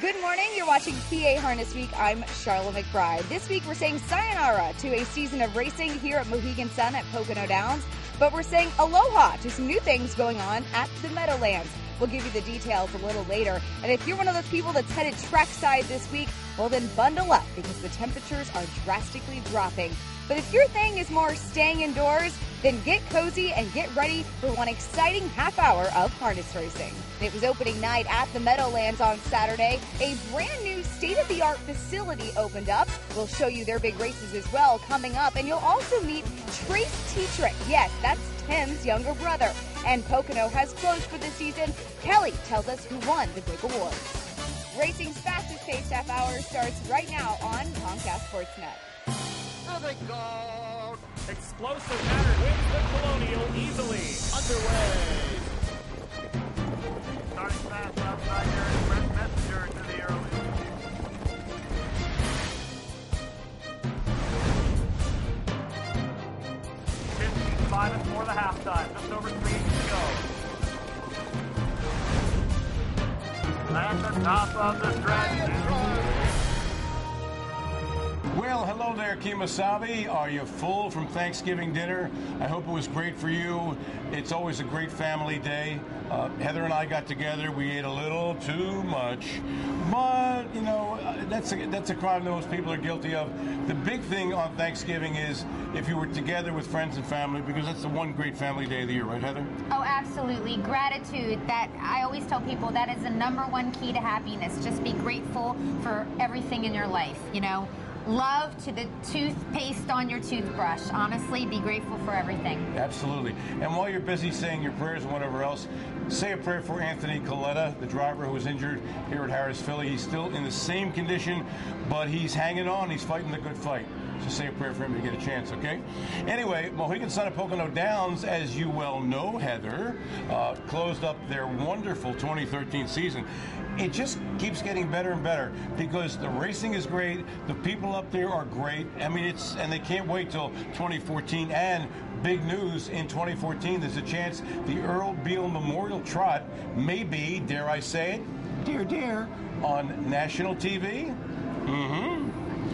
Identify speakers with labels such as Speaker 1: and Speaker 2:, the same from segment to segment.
Speaker 1: Good morning. You're watching PA Harness Week. I'm Sharla McBride. This week we're saying sayonara to a season of racing here at Mohegan Sun at Pocono Downs, but we're saying aloha to some new things going on at the Meadowlands. We'll give you the details a little later. And if you're one of those people that's headed trackside this week, well then bundle up because the temperatures are drastically dropping. But if your thing is more staying indoors, then get cozy and get ready for one exciting half hour of harness racing. It was opening night at the Meadowlands on Saturday. A brand new state-of-the-art facility opened up. We'll show you their big races as well coming up. And you'll also meet Trace Tetrick. Yes, that's Tim's younger brother. And Pocono has closed for the season. Kelly tells us who won the big awards. Racing's fastest paced half hour starts right now on Comcast Sportsnet.
Speaker 2: There they go. Explosive Matter wins the Colonial easily. Underway. Starting fast outside here is Brett Messenger to the early. 15-5 before the halftime. Just over 3 to go. At the top of the stretch.
Speaker 3: Well, hello there, Kemosabe. Are you full from Thanksgiving dinner? I hope it was great for you. It's always a great family day. Heather and I got together. We ate a little too much. But, you know, that's a crime that most people are guilty of. The big thing on Thanksgiving is if you were together with friends and family, because that's the one great family day of the year, right, Heather?
Speaker 4: Oh, absolutely. Gratitude. That I always tell people that is the #1 key to happiness. Just be grateful for everything in your life, you know. Love to the toothpaste on your toothbrush. Honestly, be grateful for everything.
Speaker 3: Absolutely. And while you're busy saying your prayers and whatever else, say a prayer for Anthony Coletta, the driver who was injured here at Harris Philly. He's still in the same condition, but he's hanging on. He's fighting the good fight. So say a prayer for him to get a chance, okay? Anyway, Mohegan Sun at Pocono Downs, as you well know, Heather, closed up their wonderful 2013 season. It just keeps getting better and better because the racing is great, the people up there are great. I mean, and they can't wait till 2014. And big news in 2014, there's a chance the Earl Beale Memorial Trot may be, dare I say it, dare, on national TV.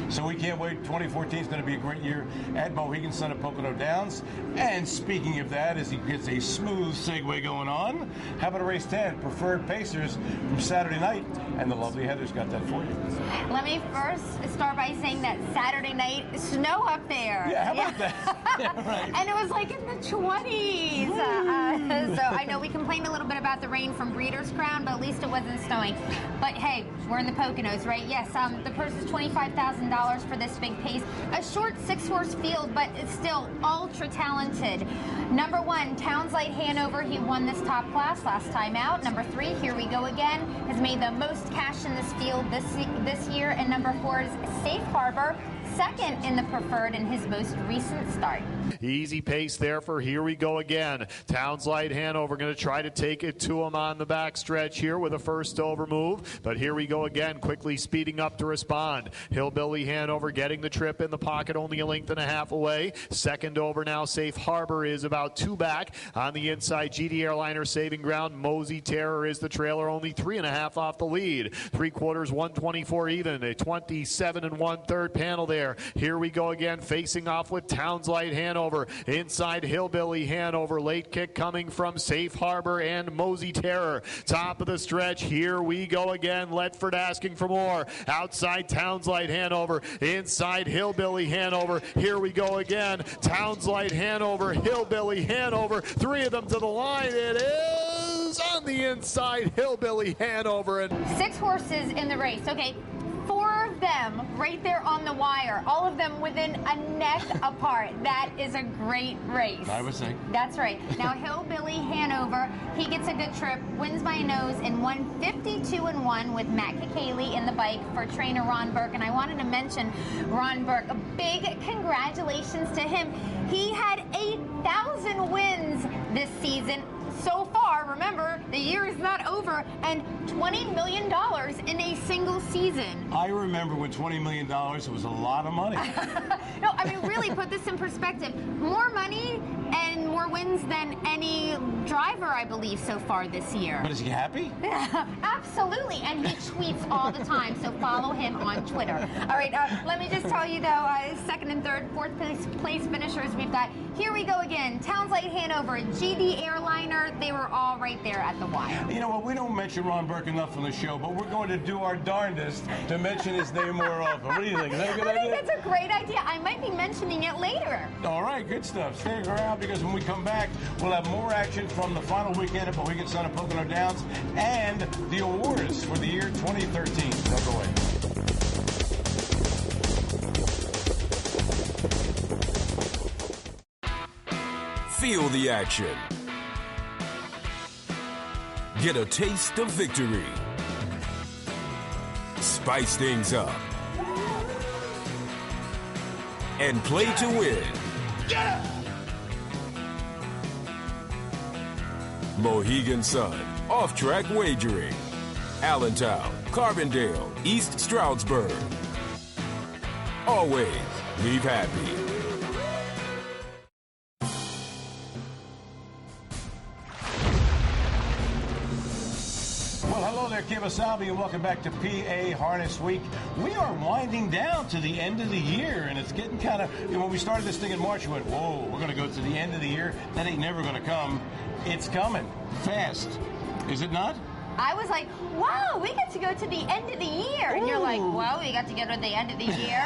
Speaker 3: So we can't wait. 2014 is going to be a great year at Mohegan Sun at Pocono Downs. And speaking of that, as he gets a smooth segue going on, how about a race 10, Preferred Pacers from Saturday night? And the lovely Heather's got that for you.
Speaker 4: Let me first start by saying that Saturday night, snow up there.
Speaker 3: Yeah, how about that? Yeah, right.
Speaker 4: And it was like in the 20s. So I know we complained a little bit about the rain from Breeders' Crown, but at least it wasn't snowing. But hey, we're in the Poconos, right? Yes, the purse is $25,000 for this big pace. A short 6-horse field, but it's still ultra talented. #1, Townslight Hanover. He won this top class last time out. #3, Here We Go Again, has made the most cash in this field this year. And #4 is Safe Harbor, second in the preferred in his most recent start.
Speaker 2: Easy pace there for Here We Go Again. Townslight Hanover going to try to take it to him on the back stretch here with a first over move. But Here We Go Again quickly speeding up to respond. Hillbilly Hanover getting the trip in the pocket, only a length and a half away. Second over now, Safe Harbor is about 2 back. On the inside, GD Airliner saving ground. Mosey Terror is the trailer, only 3.5 off the lead. 3/4, 124 even. A 27 1/3 panel there. Here We Go Again facing off with Townslight Hanover. Inside Hillbilly Hanover. Late kick coming from Safe Harbor and Mosey Terror. Top of the stretch. Here We Go Again. Ledford asking for more. Outside Townslight Hanover. Inside Hillbilly Hanover. Here We Go Again. Townslight Hanover. Hillbilly Hanover. 3 of them to the line. It is on the inside. Hillbilly Hanover. And
Speaker 4: 6 horses in the race. Okay. 4 of them right there on the wire, all of them within a neck apart. That is a great race.
Speaker 3: I would say.
Speaker 4: That's right. Now Hillbilly Hanover, he gets a good trip, wins by a nose in 152-1 with Matt Kakaley in the bike for trainer Ron Burke. And I wanted to mention Ron Burke, a big congratulations to him. He had 8,000 wins this season. So far, remember, the year is not over, and $20 million in a single season.
Speaker 3: I remember when $20 million was a lot of money.
Speaker 4: No, I mean, really put this in perspective. More money and more wins than any driver, I believe, so far this year.
Speaker 3: But is he happy?
Speaker 4: Absolutely, and he tweets all the time, so follow him on Twitter. All right, let me just tell you, though, second and third, fourth place finishers we've got. Here we go again. Towns Light Hanover, GD Airliner, they were all right there at the wire.
Speaker 3: You know what, we don't mention Ron Burke enough on the show, but we're going to do our darndest to mention his name more often. What do you think? Is that a good idea?
Speaker 4: I think that's a great idea. I might be mentioning it later.
Speaker 3: All right, good stuff. Stay around because when we come back, we'll have more action from the final weekend at Mohegan Sun at Pocono Downs and the awards for the year 2013. Don't go away.
Speaker 5: Feel the action. Get a taste of victory. Spice things up. And play to win. Mohegan Sun, off-track wagering. Allentown, Carbondale, East Stroudsburg. Always leave happy.
Speaker 3: Kim Asabi, and welcome back to PA Harness Week. We are winding down to the end of the year, and it's getting kind of, when we started this thing in March, we went, whoa, we're going to go to the end of the year. That ain't never going to come. It's coming fast. Is it not?
Speaker 4: I was like, wow, we get to go to the end of the year. And you're like, well, we got to go to the end of the year.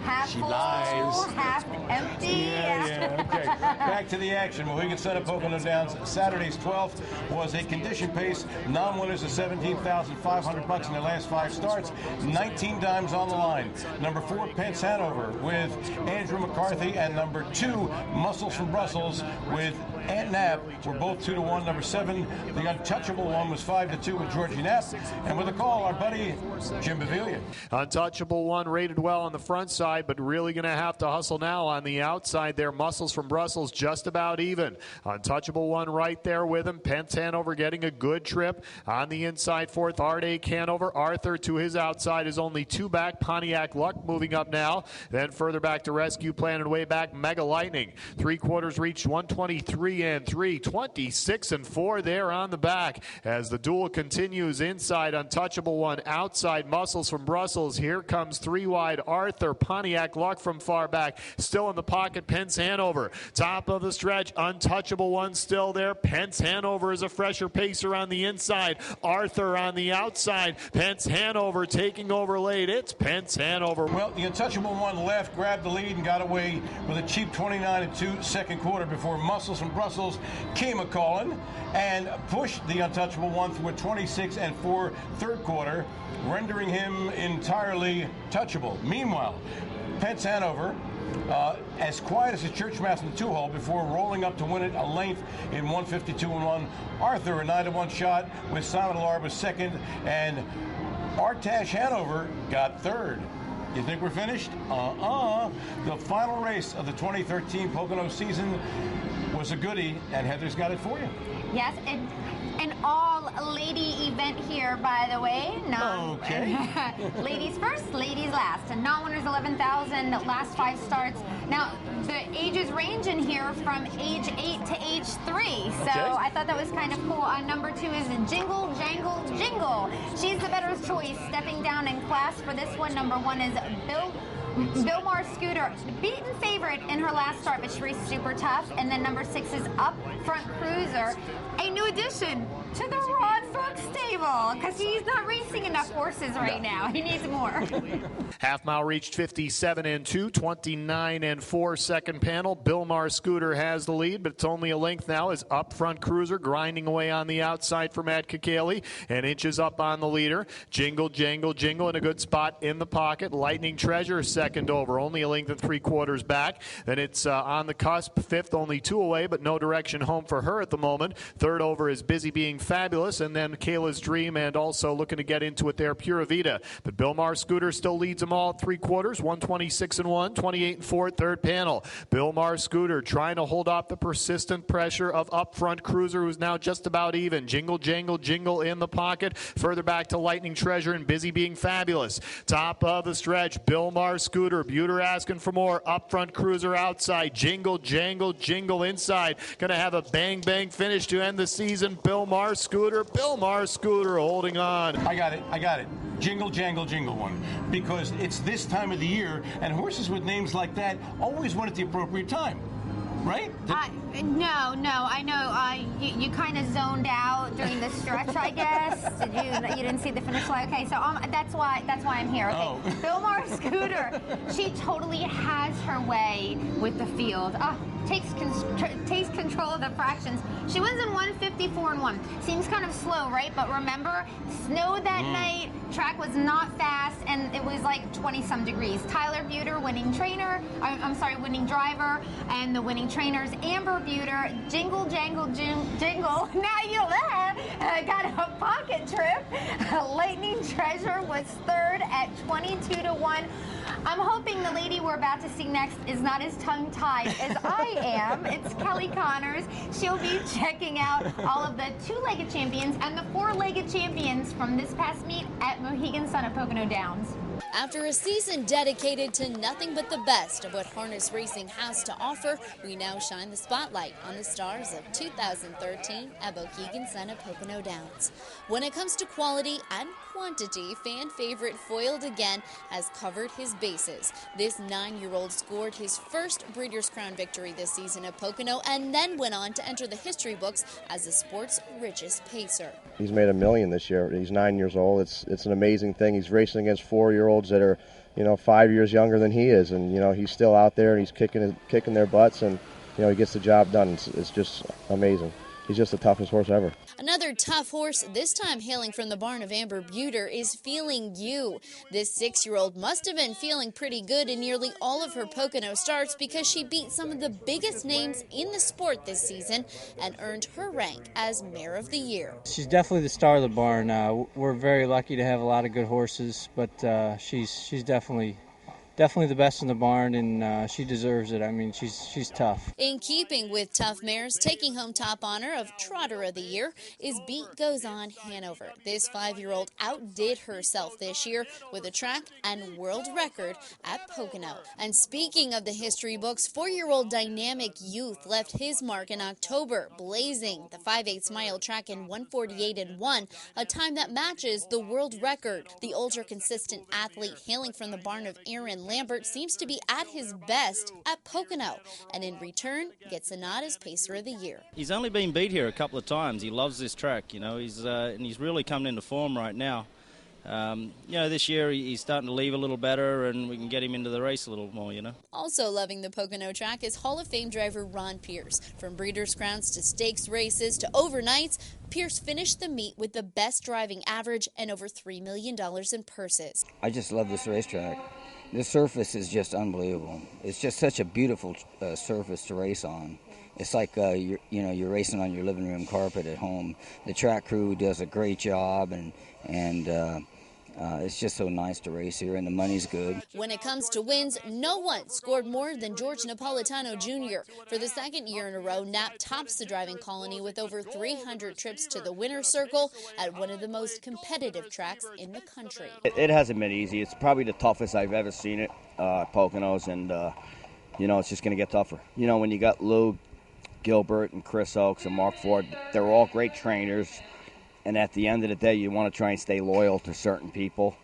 Speaker 4: Half full, half empty.
Speaker 3: Yeah, okay. Back to the action. Mohegan Sun at Pocono Downs. Saturday's 12th was a condition pace. Non-winners of $17,500 in their last 5 starts. 19 dimes on the line. Number 4, Pence Hanover with Andrew McCarthy, and number 2, Muscles from Brussels with Ant Knapp. Were both 2-1. Number 7, the untouchable one, was 5-2 with Georgie Knapp. And with a call, our buddy Jim Baviglia.
Speaker 2: Untouchable one rated well on the front side, but really going to have to hustle now on the outside there. Muscles from Brussels just about even. Untouchable one right there with him. Pence Hanover getting a good trip on the inside. 4th, Ardake Hanover. Arthur to his outside is only 2 back. Pontiac Luck moving up now. Then further back to Rescue Plan and way back. Mega Lightning. 3/4 reached 123 and 3. 26 and 4 there on the back as the duel continues. Inside, Untouchable one. Outside, Muscles from Brussels. Here comes 3 wide, Arthur. Pontiac Luck from far back. Still in the pocket, Pence Hanover. Top of the stretch, Untouchable one still there. Pence Hanover is a fresher pacer on the inside. Arthur on the outside. Pence Hanover taking over late. It's Pence Hanover.
Speaker 3: Well, the Untouchable one left, grabbed the lead, and got away with a cheap 29-2 second quarter before Muscles from Brussels came a-calling and pushed the Untouchable one through a 26-4 third quarter, rendering him entirely touchable. Meanwhile, Pence Hanover, as quiet as a church mouse in the 2-hole before rolling up to win it a length in 152-1. Arthur, a 9-1 shot with Simon Alar was second, and Artash Hanover got third. You think we're finished? The final race of the 2013 Pocono season was a goodie, and Heather's got it for you.
Speaker 4: Yes, an all-lady event here, by the way.
Speaker 3: Okay.
Speaker 4: Ladies first, ladies last. And non-winners 11,000, last 5 starts. Now, the ages range in here from age 8 to age 3. So I thought that was kind of cool. Number 2 is Jingle, Jangle, Jingle. She's the better choice. Stepping down in class for this one, number 1 is Billmar Scooter, beaten favorite in her last start, but she raced super tough. And then number 6 is Up Front Cruiser, a new addition to the Ron Burke stable, because he's not racing enough horses right now. He needs more.
Speaker 2: Half mile reached 57 and 2, 29 and 4 second panel. Billmar Scooter has the lead, but it's only a length now as Up Front Cruiser grinding away on the outside for Matt Kakaley and inches up on the leader. Jingle, Jangle, Jingle in a good spot in the pocket. Lightning Treasure second over, only a length and 3/4 back. Then it's on the cusp, 5th, only 2 away, but no direction home for her at the moment. 3rd, third over is Busy Being Fabulous, and then Kayla's Dream, and also looking to get into it there, Pura Vida. But Bill Maher Scooter still leads them all at 3 quarters, 126-1, 28-4 at third panel. Bill Maher Scooter trying to hold off the persistent pressure of up front Cruiser, who's now just about even. Jingle, jangle, jingle in the pocket. Further back to Lightning Treasure and Busy Being Fabulous. Top of the stretch, Bill Maher Scooter. Buter asking for more. Up front Cruiser outside. Jingle, jangle, jingle inside. Going to have a bang, bang finish to end the season. Bill Maher Scooter. Bill Maher Scooter holding on.
Speaker 3: I got it. Jingle, jangle, jingle one. Because it's this time of the year, and horses with names like that always win at the appropriate time. Right?
Speaker 4: No, I know you kind of zoned out during the stretch, I guess. You didn't see the finish line? Okay, so that's why I'm here. Okay.
Speaker 3: Oh.
Speaker 4: Bill Maher Scooter, she totally has her way with the field. Takes control of the fractions. She wins in 154-1. Seems kind of slow, right? But remember, snow that night, track was not fast, and it was like 20-some degrees. Tyler Buter, winning driver, and the winning trainers, Amber Buter, jingle, jangle, jingle. Now you got a pocket trip. Lightning Treasure was third at 22-1. I'm hoping the lady we're about to see next is not as tongue-tied as I am. It's Kelly Connors. She'll be checking out all of the two-legged champions and the four-legged champions from this past meet at Mohegan Sun at Pocono Downs.
Speaker 6: After a season dedicated to nothing but the best of what harness racing has to offer, we now shine the spotlight on the stars of 2013 at Mohegan Sun at Pocono Downs. When it comes to quality and quantity, fan favorite Foiled Again has covered his bases. This 9-year-old scored his first Breeders' Crown victory this season at Pocono and then went on to enter the history books as the sport's richest pacer.
Speaker 7: He's made $1 million this year. He's 9 years old. It's an amazing thing. He's racing against 4-year-olds that are, 5 years younger than he is, and he's still out there and he's kicking their butts, and he gets the job done. It's just amazing. He's just the toughest horse ever.
Speaker 6: Another tough horse, this time hailing from the barn of Amber Buter, is Feeling You. This 6-year-old must have been feeling pretty good in nearly all of her Pocono starts because she beat some of the biggest names in the sport this season and earned her rank as Mare of the Year.
Speaker 8: She's definitely the star of the barn. We're very lucky to have a lot of good horses, but she's definitely the best in the barn, and she deserves it. I mean, she's tough.
Speaker 6: In keeping with tough mares, taking home top honor of Trotter of the Year is Beat Goes On Hanover. This 5-year-old outdid herself this year with a track and world record at Pocono. And speaking of the history books, 4-year-old Dynamic Youth left his mark in October, blazing the 5/8 mile track in 1:48-1, a time that matches the world record. The ultra-consistent athlete hailing from the barn of Aaron Lambert seems to be at his best at Pocono, and in return gets a nod as Pacer of the Year.
Speaker 9: He's only been beat here a couple of times. He loves this track, and he's really coming into form right now. This year he's starting to leave a little better, and we can get him into the race a little more,
Speaker 6: Also loving the Pocono track is Hall of Fame driver Ron Pierce. From Breeders' Crowns to stakes races to overnights, Pierce finished the meet with the best driving average and over $3 million in purses.
Speaker 10: I just love this racetrack. The surface is just unbelievable. It's just such a beautiful surface to race on. It's like you're racing on your living room carpet at home. The track crew does a great job, and it's just so nice to race here, and the money's good.
Speaker 6: When it comes to wins, no one scored more than George Napolitano Jr. For the second year in a row, Nap tops the driving colony with over 300 trips to the winner's circle at one of the most competitive tracks in the country.
Speaker 11: It hasn't been easy. It's probably the toughest I've ever seen it, Poconos, and, it's just going to get tougher. When you got Lou Gilbert and Chris Oakes and Mark Ford, they're all great trainers. And at the end of the day, you want to try and stay loyal to certain people.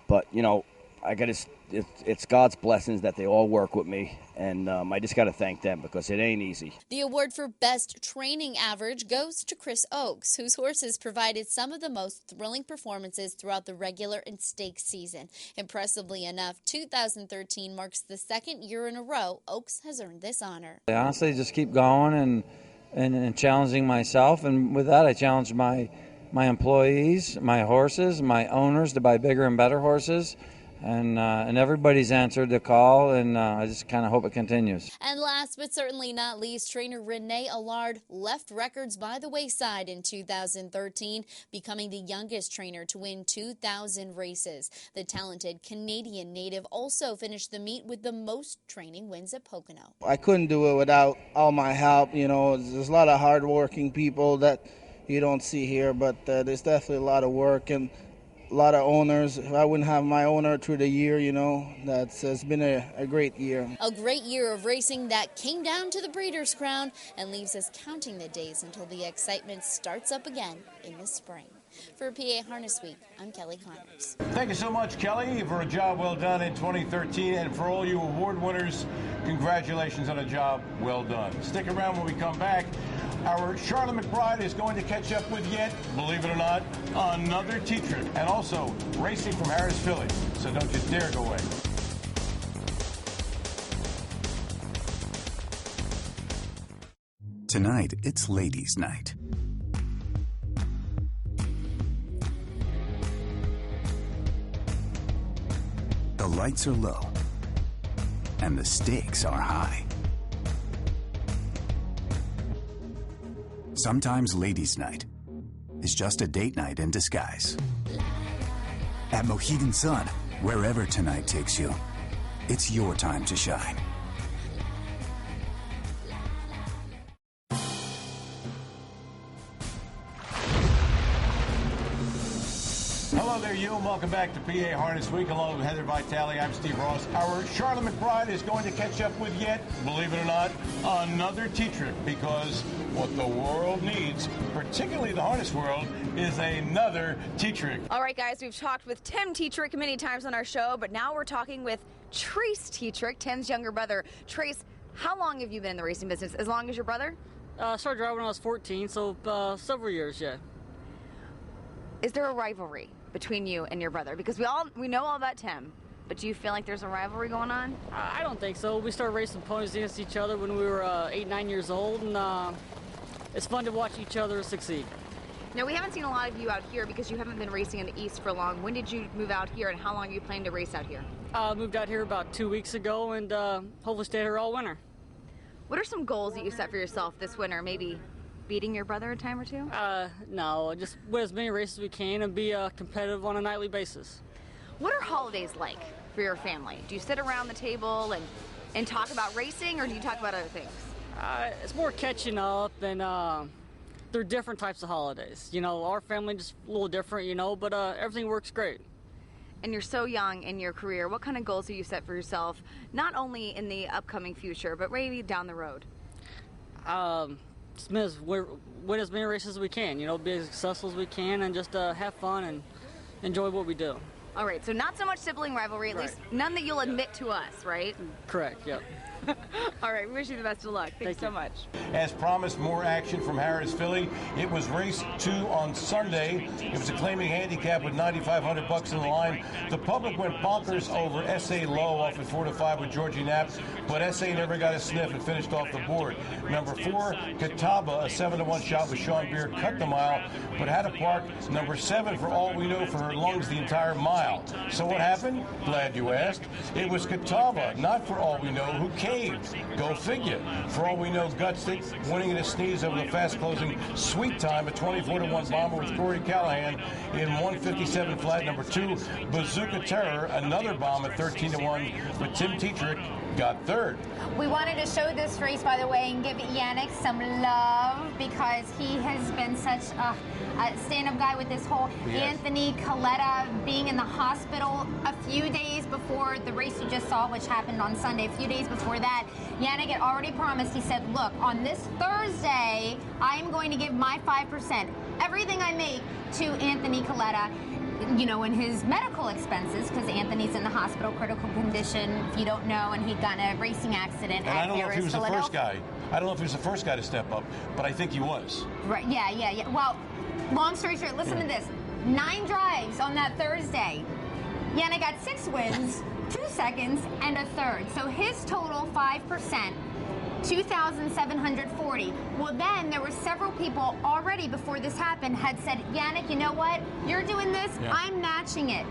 Speaker 11: But, it's God's blessings that they all work with me. And I just got to thank them because it ain't easy.
Speaker 6: The award for Best Training Average goes to Chris Oakes, whose horses provided some of the most thrilling performances throughout the regular and stakes season. Impressively enough, 2013 marks the second year in a row Oakes has earned this honor.
Speaker 8: I honestly just keep going and challenging myself. And with that, I challenge my employees, my horses, my owners to buy bigger and better horses. and everybody's answered the call, and I just kind of hope it continues.
Speaker 6: And last but certainly not least, trainer Renee Allard left records by the wayside in 2013, becoming the youngest trainer to win 2,000 races. The talented Canadian native also finished the meet with the most training wins at Pocono.
Speaker 12: I couldn't do it without all my help. You know, there's a lot of hardworking people that you don't see here, but there's definitely a lot of work and a lot of owners. If I wouldn't have my owner through the year, you know, it's been a great year.
Speaker 6: A great year of racing that came down to the Breeders' Crown and leaves us counting the days until the excitement starts up again in the spring. For PA Harness Week, I'm Kelly Connors.
Speaker 3: Thank you so much, Kelly, for a job well done in 2013. And for all you award winners, congratulations on a job well done. Stick around when we come back. Our Sharla McBride is going to catch up with yet, believe it or not, another Tetrick, and also racing from Harris, Philly. So don't you dare go away.
Speaker 13: Tonight, it's ladies' night. The lights are low, and the stakes are high. Sometimes ladies' night is just a date night in disguise. At Mohegan Sun, wherever tonight takes you, it's your time to shine.
Speaker 3: Hello there, you, and welcome back to PA Harness Week. Along with Heather Vitale, I'm Steve Ross. Our Sharla McBride is going to catch up with yet, believe it or not, another Tetrick, because what the world needs, particularly the harness world, is another Tetrick.
Speaker 1: All right, guys, we've talked with Tim Tetrick many times on our show, but now we're talking with Trace Tetrick, Tim's younger brother. Trace, how long have you been in the racing business? As long as your brother?
Speaker 14: Started driving when I was 14, so several years, yeah.
Speaker 1: Is there a rivalry between you and your brother? Because we know all about Tim, but do you feel like there's a rivalry going on?
Speaker 14: I don't think so. We started racing ponies against each other when we were 8, 9 years old, and it's fun to watch each other succeed.
Speaker 1: Now, we haven't seen a lot of you out here because you haven't been racing in the East for long. When did you move out here, and how long are you planning to race out here?
Speaker 14: Moved out here about 2 weeks ago, and hopefully stay here all winter.
Speaker 1: What are some goals that you set for yourself this winter? Maybe beating your brother a time or two?
Speaker 14: No, just win as many races as we can and be competitive on a nightly basis.
Speaker 1: What are holidays like for your family? Do you sit around the table and talk about racing, or do you talk about other things?
Speaker 14: It's more catching up, and they're different types of holidays. You know, our family just a little different, you know, but everything works great.
Speaker 1: And you're so young in your career. What kind of goals do you set for yourself, not only in the upcoming future, but maybe down the road?
Speaker 14: Win as many races as we can, you know, be as successful as we can, and just have fun and enjoy what we do.
Speaker 1: All right, so not so much sibling rivalry, at least none that you'll admit to us, right?
Speaker 14: Correct, yep.
Speaker 1: All right, we wish you the best of luck. Thanks so much.
Speaker 3: As promised, more action from Harris, Philly. It was race 2 on Sunday. It was a claiming handicap with $9,500 in the line. The public went bonkers over S.A. Lowe off at 4-5 with Georgie Knapp, but S.A. never got a sniff and finished off the board. Number 4, Catawba, a 7-1 shot with Sean Beard, cut the mile, but had to park number 7 for all we know for her lungs the entire mile. So what happened? Glad you asked. It was Catawba, not for all we know, who caved. Go figure. For all we know, Gutstick winning in a sneeze over the fast-closing sweet time, a 24-1 bomber with Corey Callahan in 1:57 flat. Number 2, Bazooka Terror, another bomb at 13-1 with Tim Tetrick, got third.
Speaker 4: We wanted to show this race, by the way, and give Yannick some love because he has been such a stand-up guy with this whole Anthony Coletta being in the hospital a few days before the race you just saw, which happened on Sunday. A few days before that, Yannick had already promised. He said, look, on this Thursday, I am going to give my 5%, everything I make, to Anthony Coletta, you know, in his medical expenses, because Anthony's in the hospital, critical condition, if you don't know, and he'd gotten a racing accident
Speaker 3: And I
Speaker 4: at
Speaker 3: don't know if he was the
Speaker 4: Philadelphia.
Speaker 3: first guy. I don't know if he was the first guy to step up, but I think he was.
Speaker 4: Right, yeah. Well, long story short, listen to this. 9 drives on that Thursday. Yannick got 6 wins, 2 seconds, and a third. So his total 5%, 2,740. Well, then there were several people already before this happened had said, Yannick, you know what? You're doing this. Yeah. I'm matching it.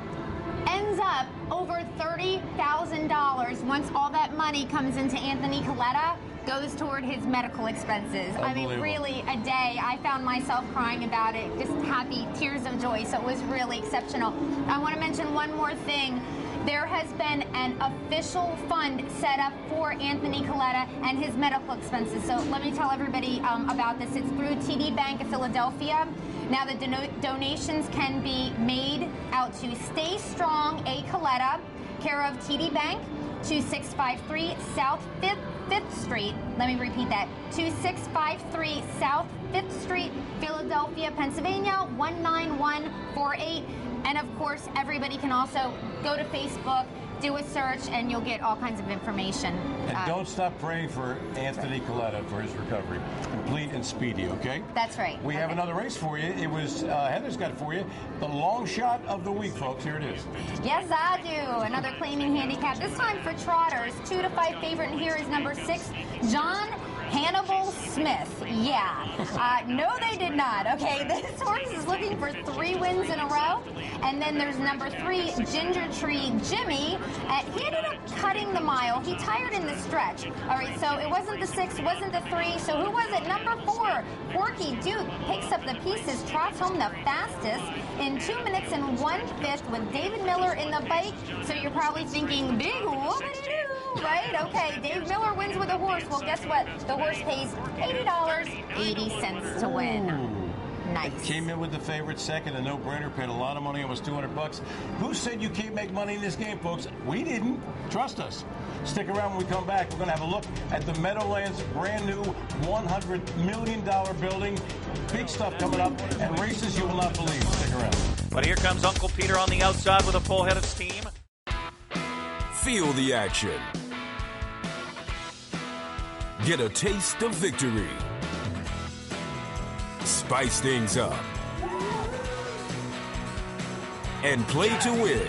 Speaker 4: ends up over $30,000 once all that money comes into Anthony Coletta, goes toward his medical expenses. I mean, really, a day, I found myself crying about it, just happy, tears of joy, so it was really exceptional. I want to mention one more thing. There has been an official fund set up for Anthony Coletta and his medical expenses. So let me tell everybody about this. It's through TD Bank of Philadelphia. Now the donations can be made out to Stay Strong A. Coletta, care of TD Bank, 2653 South 5th Street. Let me repeat that. 2653 South 5th Street, Philadelphia, Pennsylvania, 19148. And of course, everybody can also go to Facebook, do a search, and you'll get all kinds of information.
Speaker 3: And don't stop praying for Anthony Coletta for his recovery. Complete and speedy, okay?
Speaker 4: That's right.
Speaker 3: We have another race for you. It was, Heather's got it for you. The long shot of the week, folks. Here it is.
Speaker 4: Yes, I do. Another claiming handicap. This time for trotters. 2 to 5 favorite, and here is number 6, John Hannibal Smith. Yeah. No, they did not. Okay, this horse is looking for 3 wins in a row. And then there's number 3, Ginger Tree Jimmy. He ended up cutting the mile. He tired in the stretch. All right, so it wasn't the 6, it wasn't the 3. So who was it? Number 4, Porky Duke picks up the pieces, trots home the fastest in 2 minutes and 1/5 with David Miller in the bike. So you're probably thinking, big whoop-a-doo, right? Okay, Dave Miller wins with a horse. Well, guess what? The horse pays $80.80 to win. Nice.
Speaker 3: It came in with the favorite second, a no-brainer, paid a lot of money, almost $200. Who said you can't make money in this game, folks? We didn't. Trust us. Stick around when we come back. We're going to have a look at the Meadowlands brand new $100 million building. Big stuff coming up and races you will not believe. Stick around.
Speaker 15: But here comes Uncle Peter on the outside with a full head of steam.
Speaker 5: Feel the action. Get a taste of victory. Spice things up. And play to win.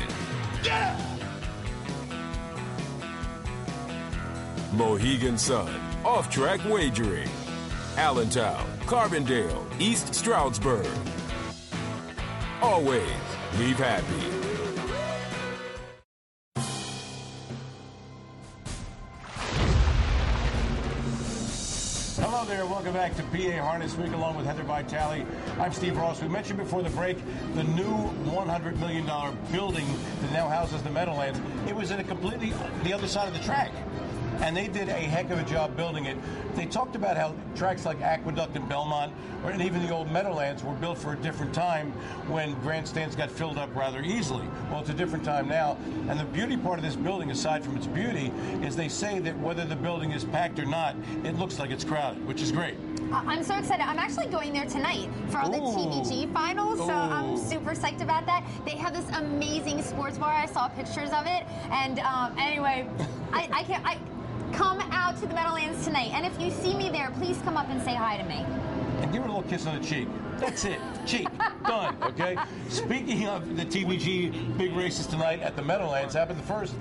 Speaker 5: Mohegan Sun, off-track wagering. Allentown, Carbondale, East Stroudsburg. Always leave happy.
Speaker 3: Hello there, welcome back to PA Harness Week along with Heather Vitale. I'm Steve Ross. We mentioned before the break the new $100 million building that now houses the Meadowlands. It was in a completely the other side of the track. And they did a heck of a job building it. They talked about how tracks like Aqueduct and Belmont, and even the old Meadowlands, were built for a different time when grandstands got filled up rather easily. Well, it's a different time now. And the beauty part of this building, aside from its beauty, is they say that whether the building is packed or not, it looks like it's crowded, which is great.
Speaker 4: I'm so excited. I'm actually going there tonight for all the TVG finals, so I'm super psyched about that. They have this amazing sports bar. I saw pictures of it. And anyway, I come out to the Meadowlands tonight, and if you see me there, please come up and say hi to me.
Speaker 3: And give her a little kiss on the cheek. That's it. Cheek. Done. Okay? Speaking of the TVG big races tonight at the Meadowlands, happened the first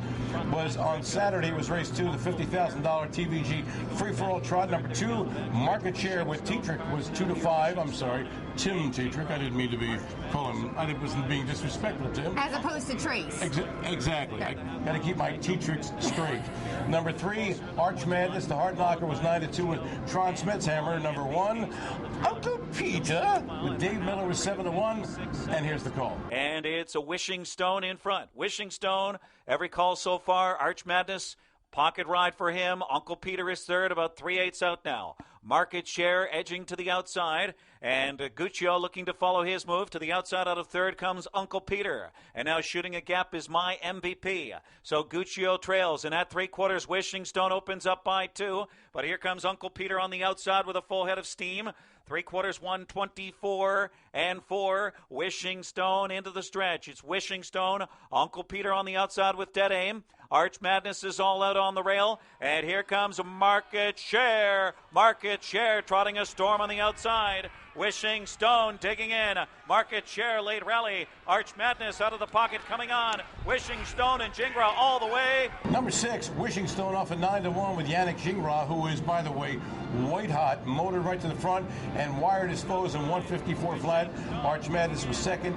Speaker 3: was on Saturday. It was race 2, the $50,000 TVG free-for-all trot. Number 2, market share with Tetrick was 2 to 5. I'm sorry, Tim Tetrick. I didn't mean to be calling. I wasn't being disrespectful to him.
Speaker 4: As opposed to Trace.
Speaker 3: Exactly. I got to keep my Tetricks straight. Number 3, Arch Madness. The Hard Knocker was 9 to 2 with Tron Smetshammer. Number 1, Uncle Peter with Dave Miller was 7 to 1. And here's the call.
Speaker 15: And it's a Wishing Stone in front. Wishing Stone, every call so far. Arch Madness, pocket ride for him. Uncle Peter is third, about 3/8 out now. Market share edging to the outside. And Guccio looking to follow his move. To the outside out of third comes Uncle Peter. And now shooting a gap is my MVP. So Guccio trails. And at 3/4, Wishing Stone opens up by 2. But here comes Uncle Peter on the outside with a full head of steam. 3/4, 124 and 4. Wishing Stone into the stretch. It's Wishing Stone. Uncle Peter on the outside with dead aim. Arch Madness is all out on the rail. And here comes Market Share. Market Share trotting a storm on the outside. Wishing Stone digging in. Market Share late rally. Arch Madness out of the pocket coming on. Wishing Stone and Jingra all the way.
Speaker 3: Number 6, Wishing Stone off a 9-1 with Yannick Jingra, who is, by the way, white hot, motored right to the front and wired his foes in 154 flat. Arch Madness was second.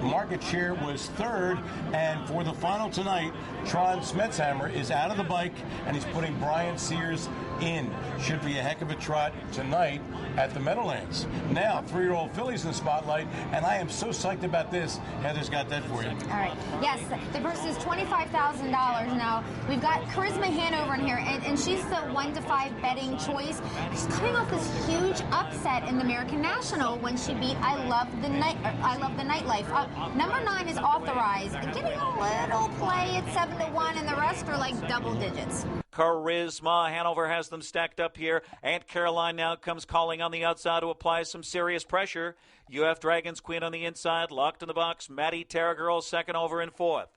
Speaker 3: Market Share was third. And for the final tonight, Tron Smetshammer is out of the bike and he's putting Brian Sears in. Should be a heck of a trot tonight at the Meadowlands. Now, 3-year-old fillies in the spotlight, and I am so psyched about this. Heather's got that for you.
Speaker 4: All right. Yes, the purse is $25,000 now. We've got Charisma Hanover in here, and she's the 1-5 betting choice. She's coming off this huge upset in the American National when she beat I Love the Nightlife. Number 9 is Authorized, getting a little play at 7-1, and the rest are like double digits.
Speaker 15: Charisma. Hanover has them stacked up here. Aunt Caroline now comes calling on the outside to apply some serious pressure. UF Dragons Queen on the inside, locked in the box. Maddie Terra Girl second over in fourth.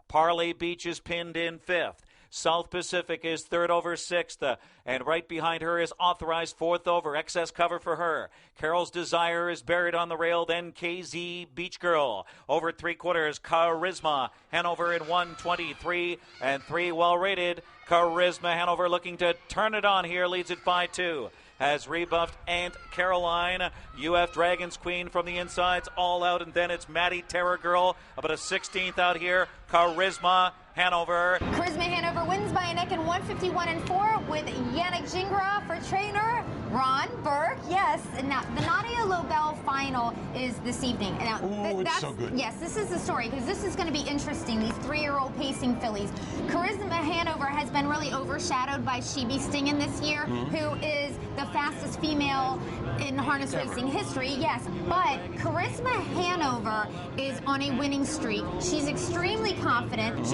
Speaker 15: Parley Beach is pinned in fifth. South Pacific is third over sixth, and right behind her is Authorized fourth over. Excess cover for her. Carol's Desire is buried on the rail, then KZ Beach Girl. Over 3/4, Charisma. Hanover in 1:23 and 3 well rated. Charisma Hanover looking to turn it on here, leads it by 2. Has rebuffed Aunt Caroline. UF Dragons Queen from the insides, all out, and then it's Maddie Terror Girl, about a 16th out here. Charisma Hanover.
Speaker 4: Charisma Hanover wins by a neck in 151 and 4 with Yannick Jingra for trainer Ron Burke. Yes, now the Nadia Lobel final is this evening. Now,
Speaker 3: it's so good.
Speaker 4: Yes, this is the story because this is going to be interesting. These 3-year-old pacing fillies. Charisma Hanover has been really overshadowed by She Be Stingin' this year, who is the fastest female in harness racing history. Yes, but Charisma Hanover is on a winning streak. She's extremely confident.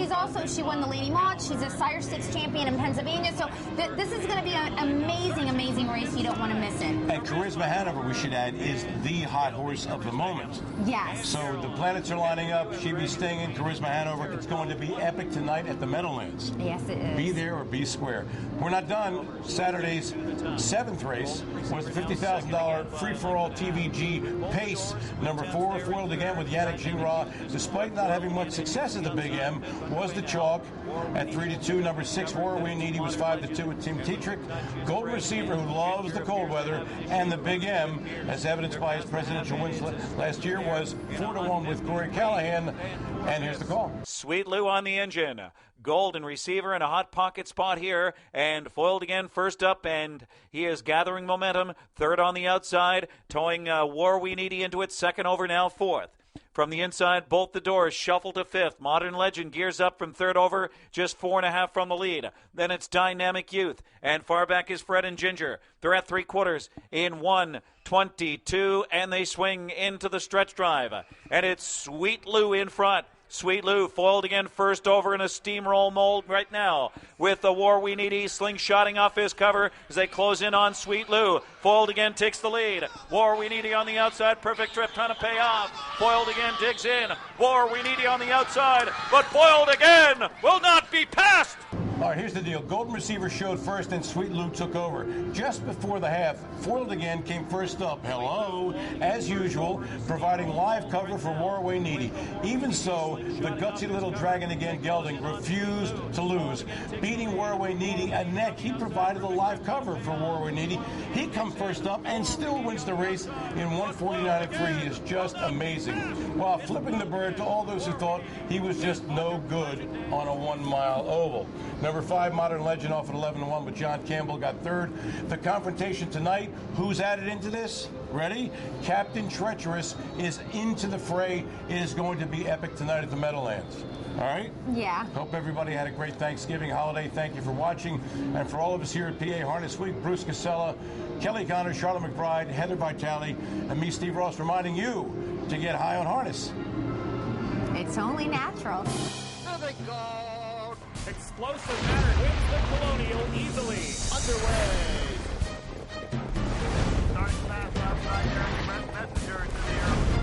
Speaker 4: She won the Lady Maud. She's a Sire 6 champion in Pennsylvania. So this is going to be an amazing, amazing race. You don't want to miss it.
Speaker 3: And Charisma Hanover, we should add, is the hot horse of the moment.
Speaker 4: Yes.
Speaker 3: So the planets are lining up. She Be Stingin', Charisma Hanover. It's going to be epic tonight at the Meadowlands.
Speaker 4: Yes, it is.
Speaker 3: Be there or be square. We're not done. Saturday's 7th race was the $50,000 free-for-all TVG Pace. Number 4 foiled again with Yannick Jingra. Despite not having much success at the Big M, was the chalk at 3-2. Number 6 Warway Needy was 5-2 with Tim Tetrick. Golden Receiver, who loves the cold weather and the Big M, as evidenced by his presidential wins last year, was 4-1 with Corey Callahan. And here's the call.
Speaker 15: Sweet Lou on the engine. Golden Receiver in a hot pocket spot here, and foiled again first up, and he is gathering momentum. Third on the outside, towing War We Needy into it. Second over now, fourth. From the inside, bolt the doors, shuffle to fifth. Modern Legend gears up from third over, just 4.5 from the lead. Then it's Dynamic Youth, and far back is Fred and Ginger. They're at 3/4 in 1:22, and they swing into the stretch drive. And it's Sweet Lou in front. Sweet Lou foiled again first over in a steamroll mold right now with the War We Needy slingshotting off his cover as they close in on Sweet Lou. Foiled again, takes the lead. War We Needy on the outside, perfect trip, trying to pay off. Foiled again, digs in. War We Needy on the outside, but foiled again, will not be passed.
Speaker 3: All right, here's the deal. Golden Receiver showed first, and Sweet Lou took over. Just before the half, Foiled Again came first up. Hello, as usual, providing live cover for Warway Needy. Even so, the gutsy little dragon again, Gelding, refused to lose. Beating Warway Needy a neck, he provided the live cover for Warway Needy. He comes first up and still wins the race in 1:49 and 3. He is just amazing. While flipping the bird to all those who thought he was just no good on a 1-mile oval. Number 5, Modern Legend, off at 11-1, but John Campbell got third. The confrontation tonight, who's added into this? Ready? Captain Treacherous is into the fray. It is going to be epic tonight at the Meadowlands. All right?
Speaker 4: Yeah.
Speaker 3: Hope everybody had a great Thanksgiving holiday. Thank you for watching. And for all of us here at PA Harness Week, Bruce Casella, Kelly Connor, Sharla McBride, Heather Vitale, and me, Steve Ross, reminding you to get high on harness.
Speaker 4: It's only natural.
Speaker 16: Explosive Matter wins the Colonial easily. Underway. Start fast outside there. Messenger to the air.